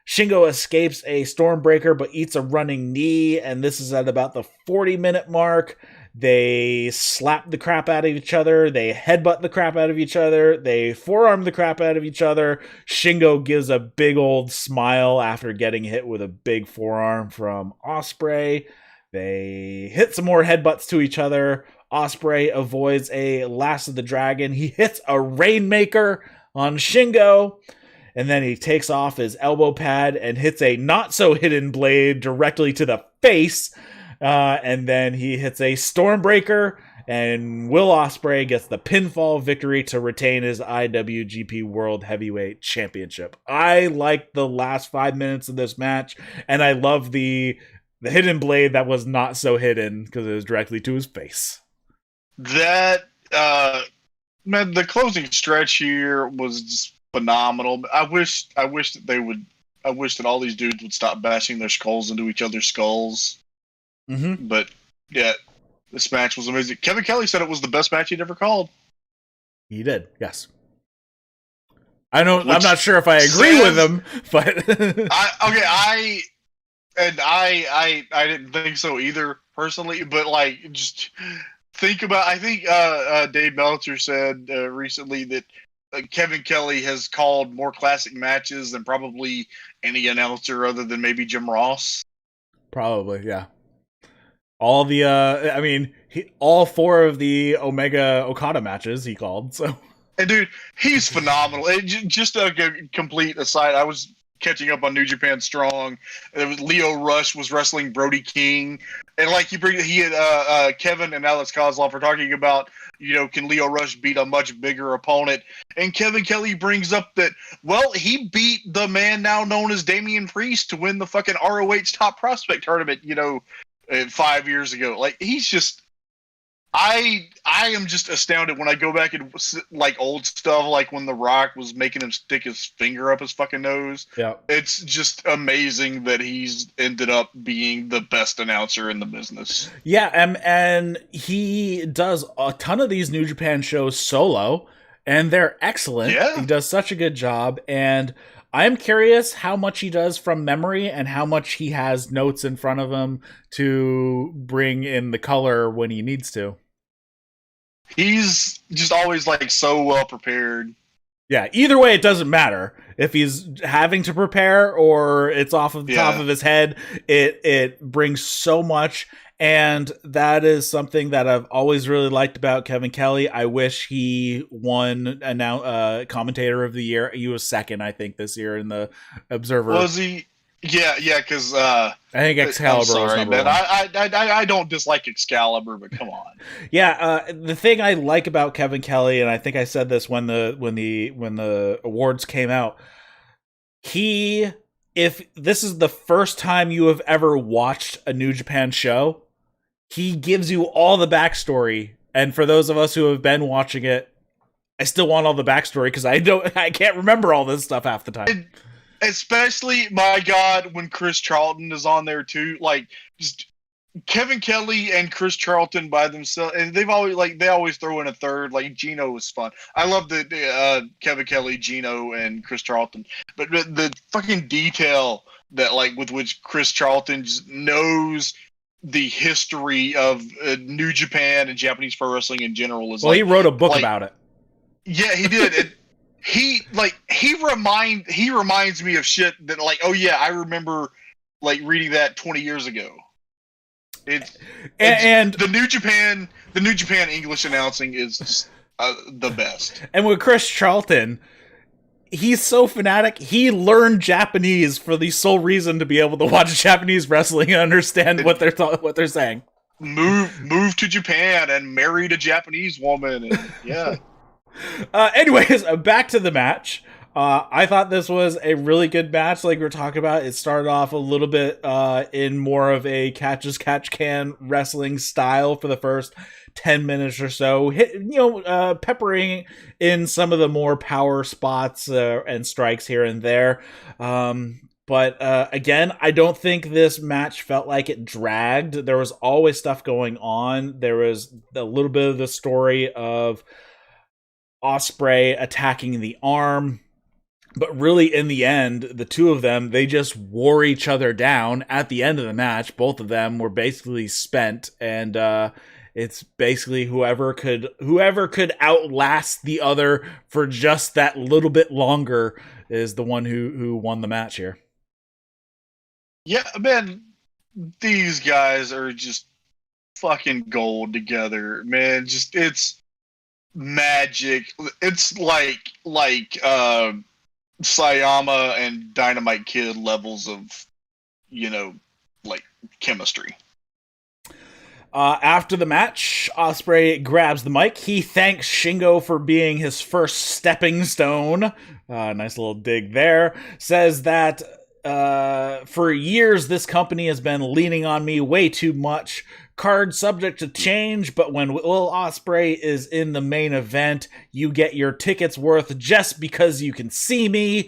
Shingo escapes a Stormbreaker but eats a running knee, and this is at about the 40-minute mark. They slap the crap out of each other. They headbutt the crap out of each other. They forearm the crap out of each other. Shingo gives a big old smile after getting hit with a big forearm from Ospreay. They hit some more headbutts to each other. Ospreay avoids a Last of the Dragon. He hits a Rainmaker on Shingo. And then he takes off his elbow pad and hits a not-so-hidden blade directly to the face. And then he hits a Stormbreaker, and Will Ospreay gets the pinfall victory to retain his IWGP World Heavyweight Championship. I like the last 5 minutes of this match, and I love the hidden blade that was not so hidden because it was directly to his face. That, man, the closing stretch here was just phenomenal. I wish that all these dudes would stop bashing their skulls into each other's skulls. Mm-hmm. But yeah, this match was amazing. Kevin Kelly said it was the best match he'd ever called. He did, yes. I'm not sure if I agree with him, but I didn't think so either personally. But like, just think about. I think Dave Meltzer said recently that Kevin Kelly has called more classic matches than probably any announcer other than maybe Jim Ross. Probably, yeah. All the, all 4 of the Omega Okada matches he called. So, and dude, he's phenomenal. Just a complete aside, I was catching up on New Japan Strong. Leo Rush was wrestling Brody King, and like he had Kevin and Alex Kozlov were talking about, can Leo Rush beat a much bigger opponent? And Kevin Kelly brings up that, well, he beat the man now known as Damian Priest to win the fucking ROH Top Prospect tournament, 5 years ago. Like, he's just I am just astounded when I go back and like old stuff, like when The Rock was making him stick his finger up his fucking nose. Yeah. It's just amazing that he's ended up being the best announcer in the business. Yeah, and he does a ton of these New Japan shows solo, and they're excellent. Yeah. He does such a good job, and I'm curious how much he does from memory and how much he has notes in front of him to bring in the color when he needs to. He's just always like so well prepared. Yeah, either way, it doesn't matter if he's having to prepare or it's off of the top of his head. It brings so much, and that is something that I've always really liked about Kevin Kelly. I wish he won Commentator of the Year. He was second, I think, this year in the Observer. Was he? Yeah, because I think Excalibur. I'm sorry, was man. one. I don't dislike Excalibur, but come on. Yeah, the thing I like about Kevin Kelly, and I think I said this when the awards came out, if this is the first time you have ever watched a New Japan show, he gives you all the backstory. And for those of us who have been watching it, I still want all the backstory because I can't remember all this stuff half the time. Especially, my God, when Chris Charlton is on there too, like just Kevin Kelly and Chris Charlton by themselves, and they always throw in a third. Like Gino was fun. I love the Kevin Kelly, Gino, and Chris Charlton, but the fucking detail that with which Chris Charlton just knows the history of New Japan and Japanese pro wrestling in general is he wrote a book about it. Yeah, he did. He reminds me of shit that oh yeah, I remember reading that 20 years ago. It's the New Japan English announcing is just the best. And with Chris Charlton, he's so fanatic. He learned Japanese for the sole reason to be able to watch Japanese wrestling and understand what they're saying. Move to Japan and married a Japanese woman. And, yeah. Anyways, back to the match. I thought this was a really good match, like we were talking about. It started off a little bit in more of a catch-as-catch-can wrestling style for the first 10 minutes or so, peppering in some of the more power spots and strikes here and there. But again, I don't think this match felt like it dragged. There was always stuff going on. There was a little bit of the story of Ospreay attacking the arm, but really in the end, the two of them, they just wore each other down at the end of the match. Both of them were basically spent, and it's basically whoever could outlast the other for just that little bit longer is the one who won the match here. Yeah, man, these guys are just fucking gold together, man. Just it's magic. It's like Sayama and Dynamite Kid levels of chemistry. After the match, Ospreay grabs the mic. He thanks Shingo for being his first stepping stone. Nice little dig there. Says that for years this company has been leaning on me way too much. Card subject to change, but when Will Ospreay is in the main event, you get your tickets worth just because you can see me.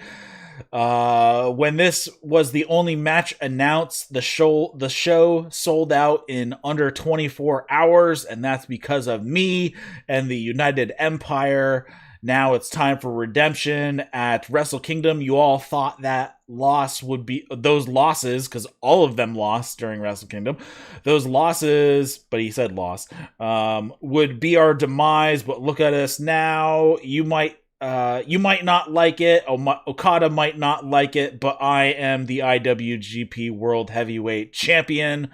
When this was the only match announced, the show sold out in under 24 hours, and that's because of me and the United Empire. Now it's time for redemption at Wrestle Kingdom. You all thought that loss would be those losses, because all of them lost during Wrestle Kingdom. Those losses, but he said loss, would be our demise. But look at us now. You might not like it. Okada might not like it, but I am the IWGP World Heavyweight Champion.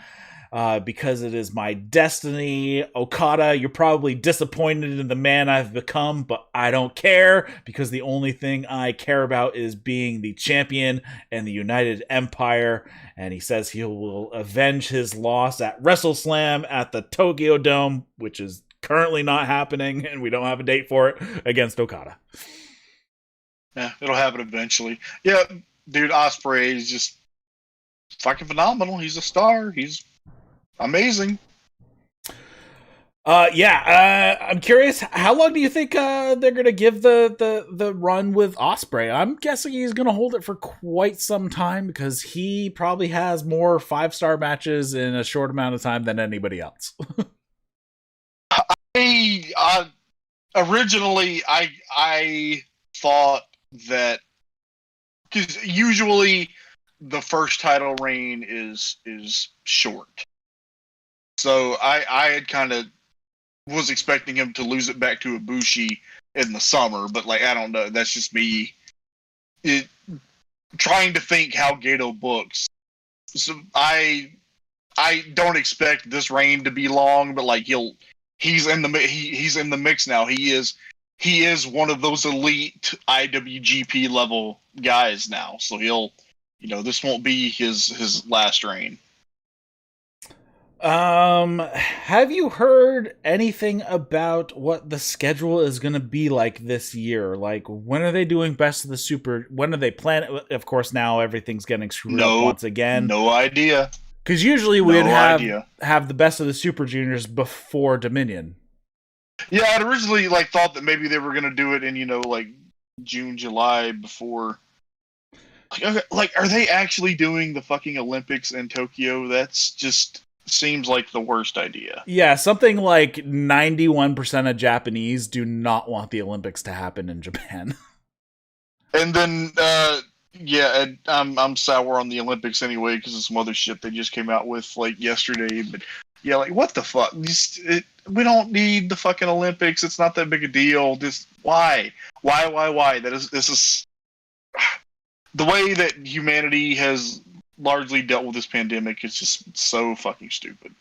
Because it is my destiny. Okada, you're probably disappointed in the man I've become, but I don't care, because the only thing I care about is being the champion and the United Empire. And he says he will avenge his loss at WrestleSlam at the Tokyo Dome, which is currently not happening, and we don't have a date for it, against Okada. Yeah, it'll happen eventually. Yeah, dude, Ospreay is just fucking phenomenal. He's a star. He's amazing. I'm curious. How long do you think they're gonna give the run with Ospreay? I'm guessing he's gonna hold it for quite some time because he probably has more 5-star matches in a short amount of time than anybody else. Originally, I thought that because usually the first title reign is short, so I had kind of was expecting him to lose it back to Ibushi in the summer, but like I don't know, that's just me trying to think how Gato books. So I don't expect this reign to be long, but like he's in the mix now. He is one of those elite IWGP level guys now. So this won't be his last reign. Have you heard anything about what the schedule is going to be like this year? Like, when are they doing Best of the Super? When are they planning? Of course, now everything's getting screwed up once again. No idea. Because usually we'd have the Best of the Super Juniors before Dominion. Yeah, I'd originally thought that maybe they were going to do it in June, July before. Are they actually doing the fucking Olympics in Tokyo? That's just seems like the worst idea. Yeah, something like 91% of Japanese do not want the Olympics to happen in Japan. And then, I'm sour on the Olympics anyway because of some other shit they just came out with yesterday. But yeah, what the fuck? We don't need the fucking Olympics. It's not that big a deal. Just why? This is the way that humanity has largely dealt with this pandemic. It's just so fucking stupid.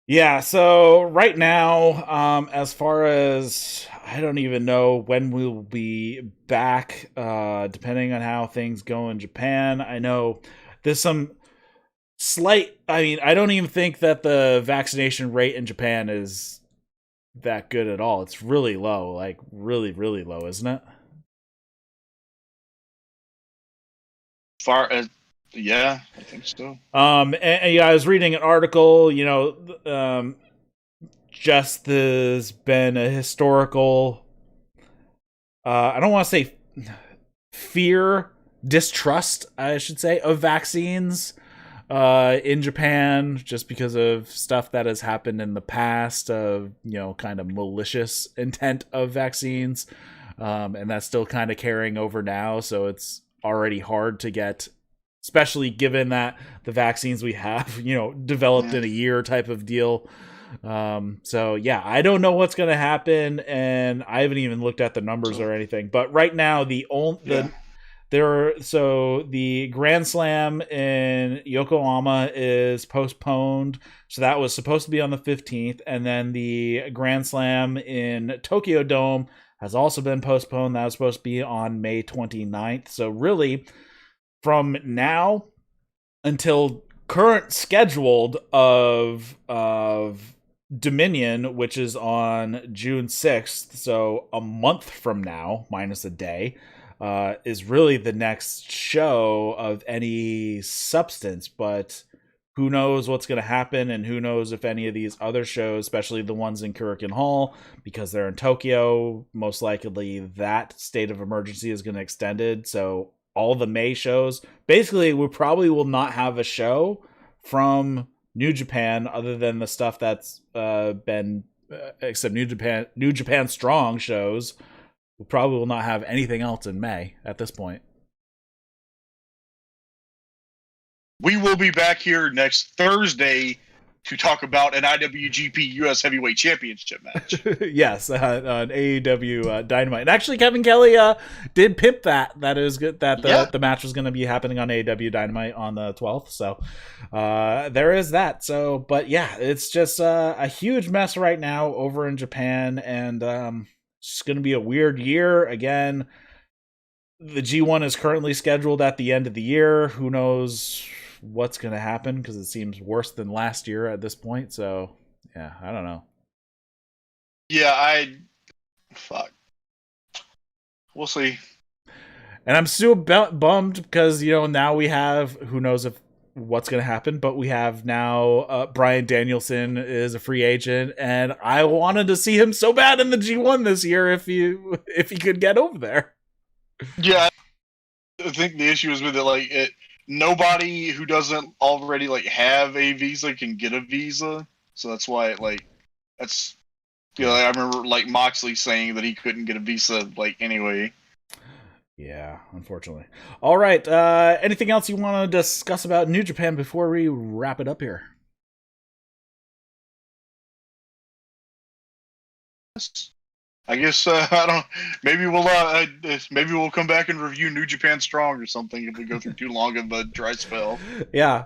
Yeah, so right now, as far as I don't even know when we'll be back, depending on how things go in Japan. I know there's some slight, I don't even think that the vaccination rate in Japan is that good at all. It's really low, really, really low, isn't it? Yeah, I think so. And yeah, I was reading an article, just there's been a historical, I don't want to say distrust, I should say, of vaccines in Japan, just because of stuff that has happened in the past of, kind of malicious intent of vaccines. And that's still kind of carrying over now. So it's already hard to get, especially given that the vaccines we have, developed in a year type of deal. So yeah, I don't know what's going to happen, and I haven't even looked at the numbers or anything. But right now, the Grand Slam in Yokohama is postponed. So that was supposed to be on the 15th, and then the Grand Slam in Tokyo Dome has also been postponed. That was supposed to be on May 29th. So really, from now until current scheduled of Dominion, which is on June 6th, so a month from now, minus a day, is really the next show of any substance. But who knows what's going to happen, and who knows if any of these other shows, especially the ones in Kurikan Hall, because they're in Tokyo, most likely that state of emergency is going to extend it. So all the May shows, basically, we probably will not have a show from New Japan other than the stuff that's been, except New Japan Strong shows. We probably will not have anything else in May at this point. We will be back here next Thursday to talk about an IWGP US Heavyweight Championship match. Yes, on AEW Dynamite. And actually, Kevin Kelly did pimp that. That is good. That the match was going to be happening on AEW Dynamite on the 12th. So there is that. So, but yeah, it's just a huge mess right now over in Japan, and it's going to be a weird year again. The G1 is currently scheduled at the end of the year. Who knows what's going to happen, because it seems worse than last year at this point. So yeah, I don't know. Yeah, fuck, we'll see. And I'm still bummed because now we have, who knows if what's going to happen, but we have now Bryan Danielson is a free agent, and I wanted to see him so bad in the G1 this year if he could get over there. Yeah, I think the issue is with it, like, nobody who doesn't already like have a visa can get a visa, so that's why that's I remember like Moxley saying that he couldn't get a visa like anyway. Yeah, unfortunately. All right, anything else you want to discuss about New Japan before we wrap it up here? I guess I don't. Maybe we'll come back and review New Japan Strong or something if we go through too long of a dry spell. Yeah.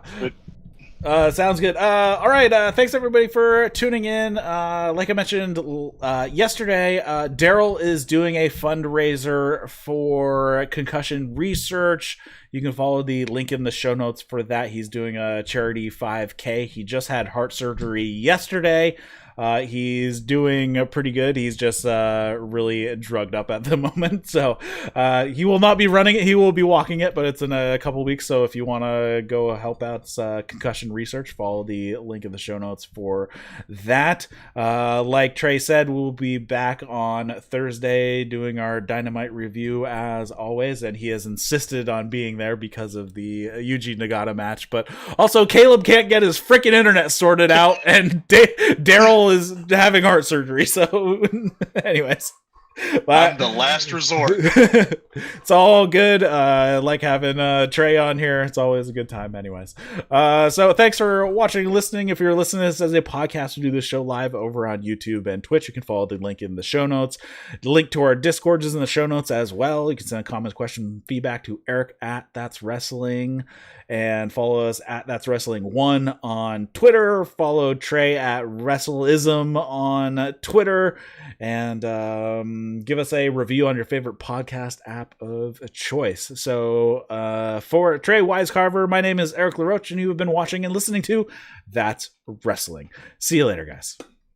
Sounds good. All right. Thanks everybody for tuning in. Like I mentioned yesterday, Daryl is doing a fundraiser for concussion research. You can follow the link in the show notes for that. He's doing a charity 5K. He just had heart surgery yesterday. He's doing pretty good. He's just really drugged up at the moment. So he will not be running it. He will be walking it, but it's in a couple weeks. So if you want to go help out concussion research, follow the link in the show notes for that. Like Trae said, we'll be back on Thursday doing our Dynamite review as always. And he has insisted on being there because of the Yuji Nagata match. But also Caleb can't get his freaking internet sorted out. And Daryl is having heart surgery, so anyways, I'm the last resort. It's all good. Like having Trae on here. It's always a good time anyways. So thanks for watching and listening. If you're listening to this as a podcast, we do this show live over on YouTube and Twitch. You can follow the link in the show notes. The link to our Discord is in the show notes as well. You can send comments, question, feedback to Eric at That's Wrestling, and follow us at That's Wrestling 1 on Twitter. Follow Trae at WrestleIsm on Twitter, and give us a review on your favorite podcast app of choice. So for Trae Wisecarver, my name is Eric LaRoche, and you have been watching and listening to That's Wrestling. See you later, guys.